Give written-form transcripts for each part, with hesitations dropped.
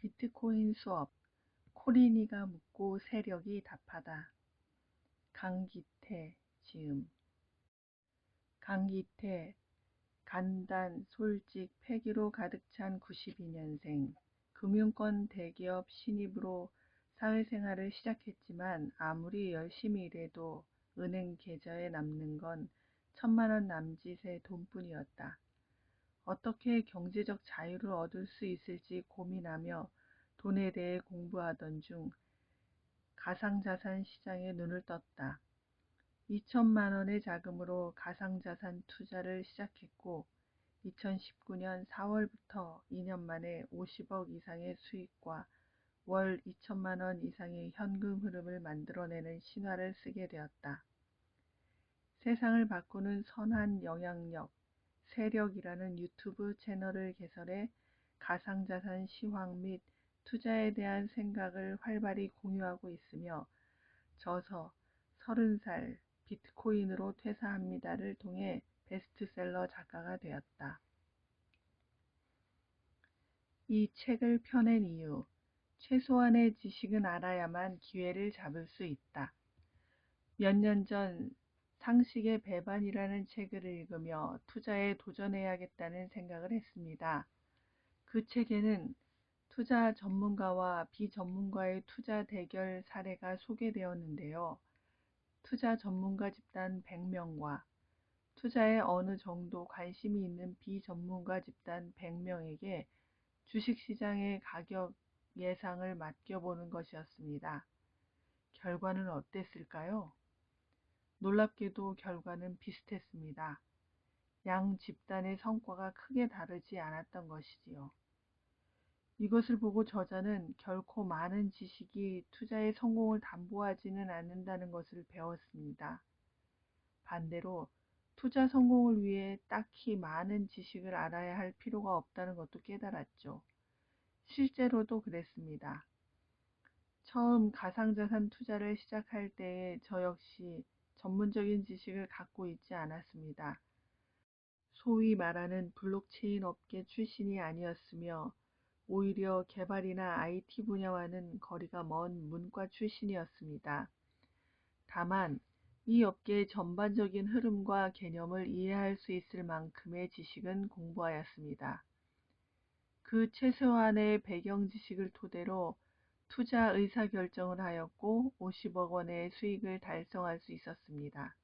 비트코인 수업, 코린이가 묻고 세력이 답하다. 강기태, 지음. 강기태, 간단, 솔직, 패기로 가득 찬 92년생. 금융권 대기업 신입으로 사회생활을 시작했지만 아무리 열심히 일해도 은행 계좌에 남는 건 1,000만 원 남짓의 돈뿐이었다. 어떻게 경제적 자유를 얻을 수 있을지 고민하며 돈에 대해 공부하던 중 가상자산 시장에 눈을 떴다. 2천만 원의 자금으로 가상자산 투자를 시작했고 2019년 4월부터 2년 만에 50억 이상의 수익과 월 2천만 원 이상의 현금 흐름을 만들어내는 신화를 쓰게 되었다. 세상을 바꾸는 선한 영향력, 세력이라는 유튜브 채널을 개설해 가상자산 시황 및 투자에 대한 생각을 활발히 공유하고 있으며 저서 30살 비트코인으로 퇴사합니다를 통해 베스트셀러 작가가 되었다. 이 책을 펴낸 이유, 최소한의 지식은 알아야만 기회를 잡을 수 있다. 몇 년 전 상식의 배반이라는 책을 읽으며 투자에 도전해야겠다는 생각을 했습니다. 그 책에는 투자 전문가와 비전문가의 투자 대결 사례가 소개되었는데요. 투자 전문가 집단 100명과 투자에 어느 정도 관심이 있는 비전문가 집단 100명에게 주식시장의 가격 예상을 맡겨보는 것이었습니다. 결과는 어땠을까요? 놀랍게도 결과는 비슷했습니다. 양 집단의 성과가 크게 다르지 않았던 것이지요. 이것을 보고 저자는 결코 많은 지식이 투자의 성공을 담보하지는 않는다는 것을 배웠습니다. 반대로 투자 성공을 위해 딱히 많은 지식을 알아야 할 필요가 없다는 것도 깨달았죠. 실제로도 그랬습니다. 처음 가상자산 투자를 시작할 때에 저 역시 전문적인 지식을 갖고 있지 않았습니다. 소위 말하는 블록체인 업계 출신이 아니었으며 오히려 개발이나 IT 분야와는 거리가 먼 문과 출신이었습니다. 다만 이 업계의 전반적인 흐름과 개념을 이해할 수 있을 만큼의 지식은 공부하였습니다. 그 최소한의 배경 지식을 토대로 투자 의사결정을 하였고 50억 원의 수익을 달성할 수 있었습니다.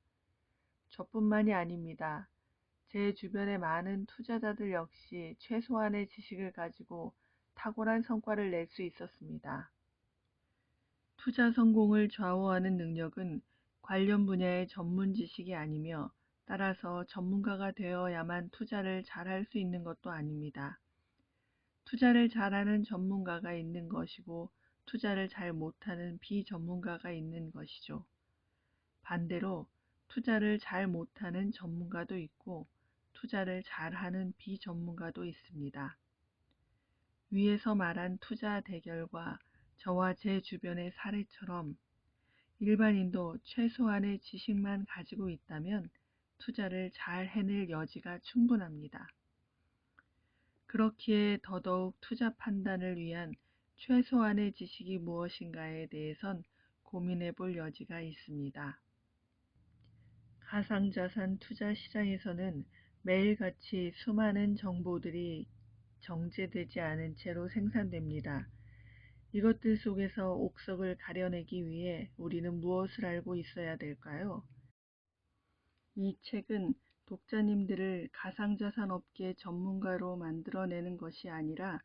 저뿐만이 아닙니다. 제 주변의 많은 투자자들 역시 최소한의 지식을 가지고 탁월한 성과를 낼 수 있었습니다. 투자 성공을 좌우하는 능력은 관련 분야의 전문 지식이 아니며 따라서 전문가가 되어야만 투자를 잘할 수 있는 것도 아닙니다. 투자를 잘하는 전문가가 있는 것이고 투자를 잘 못하는 비전문가가 있는 것이죠. 반대로 투자를 잘 못하는 전문가도 있고 투자를 잘하는 비전문가도 있습니다. 위에서 말한 투자 대결과 저와 제 주변의 사례처럼 일반인도 최소한의 지식만 가지고 있다면 투자를 잘 해낼 여지가 충분합니다. 그렇기에 더더욱 투자 판단을 위한 최소한의 지식이 무엇인가에 대해선 고민해 볼 여지가 있습니다. 가상자산 투자 시장에서는 매일같이 수많은 정보들이 정제되지 않은 채로 생산됩니다. 이것들 속에서 옥석을 가려내기 위해 우리는 무엇을 알고 있어야 될까요? 이 책은 독자님들을 가상자산 업계 전문가로 만들어내는 것이 아니라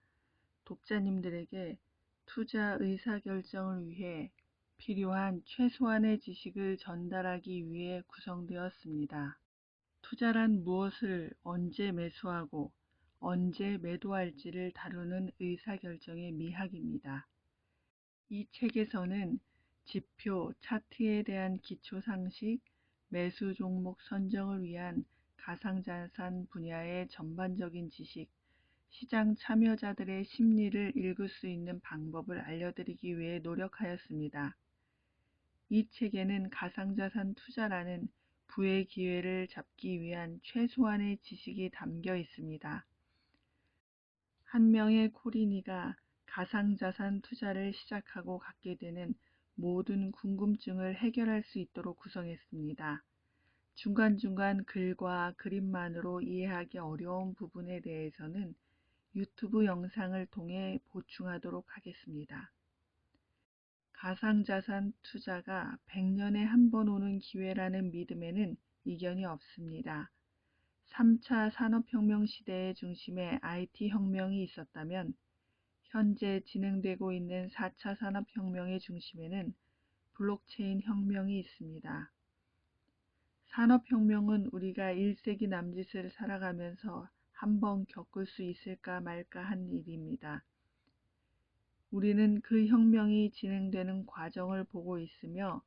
독자님들에게 투자 의사결정을 위해 필요한 최소한의 지식을 전달하기 위해 구성되었습니다. 투자란 무엇을 언제 매수하고 언제 매도할지를 다루는 의사결정의 미학입니다. 이 책에서는 지표, 차트에 대한 기초상식, 매수 종목 선정을 위한 가상자산 분야의 전반적인 지식, 시장 참여자들의 심리를 읽을 수 있는 방법을 알려드리기 위해 노력하였습니다. 이 책에는 가상자산 투자라는 부의 기회를 잡기 위한 최소한의 지식이 담겨 있습니다. 한 명의 코린이가 가상자산 투자를 시작하고 갖게 되는 모든 궁금증을 해결할 수 있도록 구성했습니다. 중간중간 글과 그림만으로 이해하기 어려운 부분에 대해서는 유튜브 영상을 통해 보충하도록 하겠습니다. 가상자산 투자가 100년에 한 번 오는 기회라는 믿음에는 이견이 없습니다. 3차 산업혁명 시대의 중심에 IT 혁명이 있었다면 현재 진행되고 있는 4차 산업혁명의 중심에는 블록체인 혁명이 있습니다. 산업혁명은 우리가 1세기 남짓을 살아가면서 한번 겪을 수 있을까 말까 한 일입니다. 우리는 그 혁명이 진행되는 과정을 보고 있으며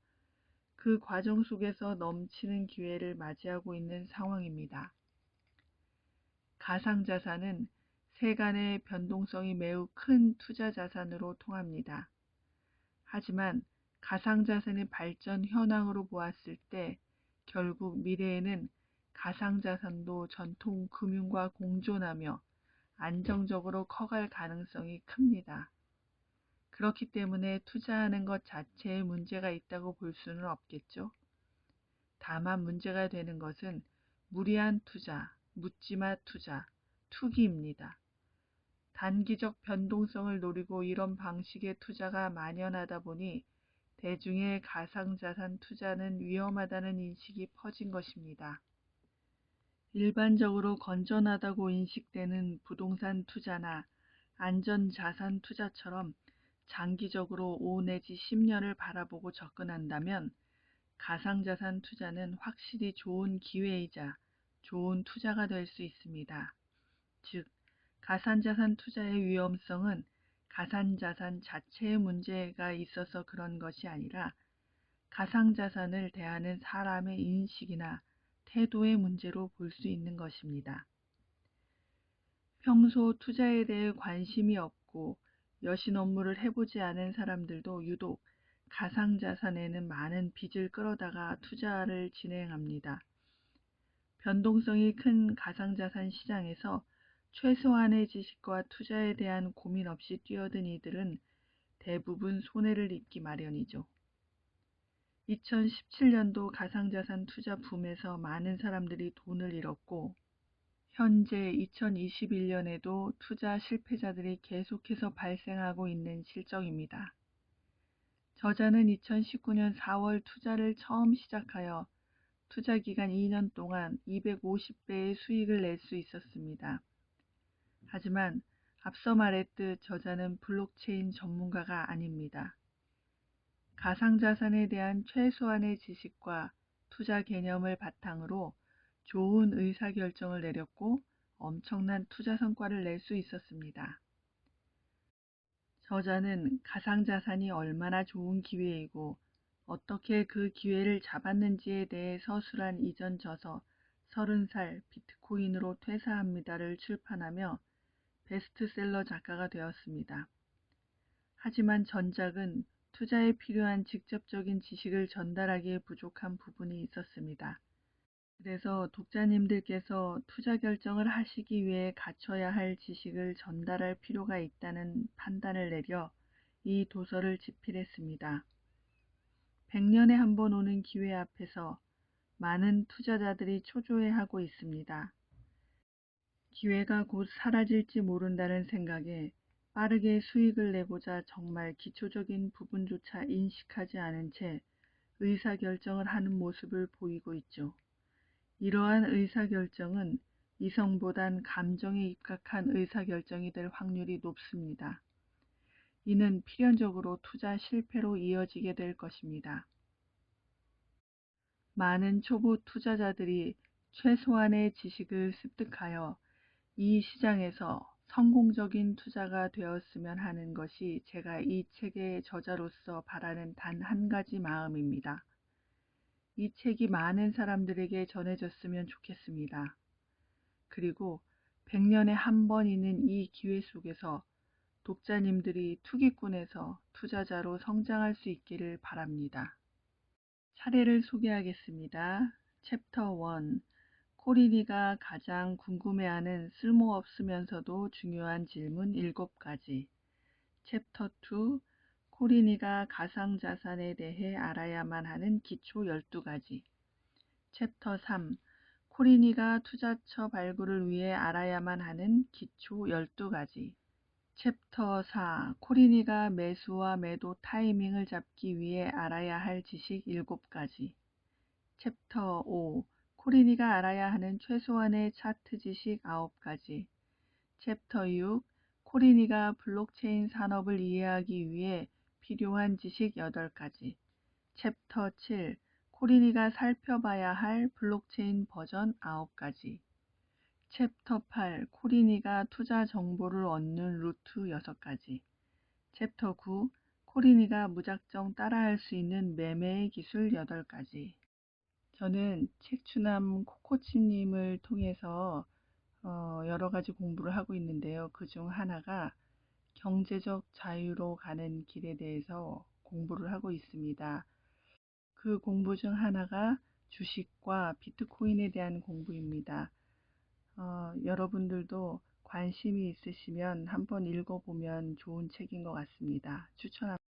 그 과정 속에서 넘치는 기회를 맞이하고 있는 상황입니다. 가상자산은 세간의 변동성이 매우 큰 투자 자산으로 통합니다. 하지만 가상자산의 발전 현황으로 보았을 때 결국 미래에는 가상자산도 전통 금융과 공존하며 안정적으로 커갈 가능성이 큽니다. 그렇기 때문에 투자하는 것 자체에 문제가 있다고 볼 수는 없겠죠. 다만 문제가 되는 것은 무리한 투자, 묻지마 투자, 투기입니다. 단기적 변동성을 노리고 이런 방식의 투자가 만연하다 보니 대중의 가상자산 투자는 위험하다는 인식이 퍼진 것입니다. 일반적으로 건전하다고 인식되는 부동산 투자나 안전자산 투자처럼 장기적으로 5 내지 10년을 바라보고 접근한다면 가상자산 투자는 확실히 좋은 기회이자 좋은 투자가 될 수 있습니다. 즉, 가상자산 투자의 위험성은 가상자산 자체의 문제가 있어서 그런 것이 아니라 가상자산을 대하는 사람의 인식이나 태도의 문제로 볼 수 있는 것입니다. 평소 투자에 대해 관심이 없고 여신 업무를 해보지 않은 사람들도 유독 가상자산에는 많은 빚을 끌어다가 투자를 진행합니다. 변동성이 큰 가상자산 시장에서 최소한의 지식과 투자에 대한 고민 없이 뛰어든 이들은 대부분 손해를 입기 마련이죠. 2017년도 가상자산 투자 붐에서 많은 사람들이 돈을 잃었고 현재 2021년에도 투자 실패자들이 계속해서 발생하고 있는 실정입니다. 저자는 2019년 4월 투자를 처음 시작하여 투자 기간 2년 동안 250배의 수익을 낼 수 있었습니다. 하지만 앞서 말했듯 저자는 블록체인 전문가가 아닙니다. 가상자산에 대한 최소한의 지식과 투자 개념을 바탕으로 좋은 의사결정을 내렸고 엄청난 투자 성과를 낼 수 있었습니다. 저자는 가상자산이 얼마나 좋은 기회이고 어떻게 그 기회를 잡았는지에 대해 서술한 이전 저서 30살 비트코인으로 퇴사합니다를 출판하며 베스트셀러 작가가 되었습니다. 하지만 전작은 투자에 필요한 직접적인 지식을 전달하기에 부족한 부분이 있었습니다. 그래서 독자님들께서 투자 결정을 하시기 위해 갖춰야 할 지식을 전달할 필요가 있다는 판단을 내려 이 도서를 집필했습니다. 100년에 한 번 오는 기회 앞에서 많은 투자자들이 초조해하고 있습니다. 기회가 곧 사라질지 모른다는 생각에 빠르게 수익을 내고자 정말 기초적인 부분조차 인식하지 않은 채 의사결정을 하는 모습을 보이고 있죠. 이러한 의사결정은 이성보단 감정에 입각한 의사결정이 될 확률이 높습니다. 이는 필연적으로 투자 실패로 이어지게 될 것입니다. 많은 초보 투자자들이 최소한의 지식을 습득하여 이 시장에서 성공적인 투자가 되었으면 하는 것이 제가 이 책의 저자로서 바라는 단 한 가지 마음입니다. 이 책이 많은 사람들에게 전해졌으면 좋겠습니다. 그리고 100년에 한 번 있는 이 기회 속에서 독자님들이 투기꾼에서 투자자로 성장할 수 있기를 바랍니다. 사례를 소개하겠습니다. 챕터 1. 코린이가 가장 궁금해하는 쓸모없으면서도 중요한 질문 7가지. 챕터 2 코린이가 가상자산에 대해 알아야만 하는 기초 12가지. 챕터 3 코린이가 투자처 발굴을 위해 알아야만 하는 기초 12가지. 챕터 4 코린이가 매수와 매도 타이밍을 잡기 위해 알아야 할 지식 7가지. 챕터 5 코린이가 알아야 하는 최소한의 차트 지식 9가지. 챕터 6 코린이가 블록체인 산업을 이해하기 위해 필요한 지식 8가지. 챕터 7 코린이가 살펴봐야 할 블록체인 버전 9가지. 챕터 8 코린이가 투자 정보를 얻는 루트 6가지. 챕터 9 코린이가 무작정 따라할 수 있는 매매의 기술 8가지. 저는 책추남 코코치님을 통해서 여러 가지 공부를 하고 있는데요. 그중 하나가 경제적 자유로 가는 길에 대해서 공부를 하고 있습니다. 그 공부 중 하나가 주식과 비트코인에 대한 공부입니다. 여러분들도 관심이 있으시면 한번 읽어보면 좋은 책인 것 같습니다. 추천합니다.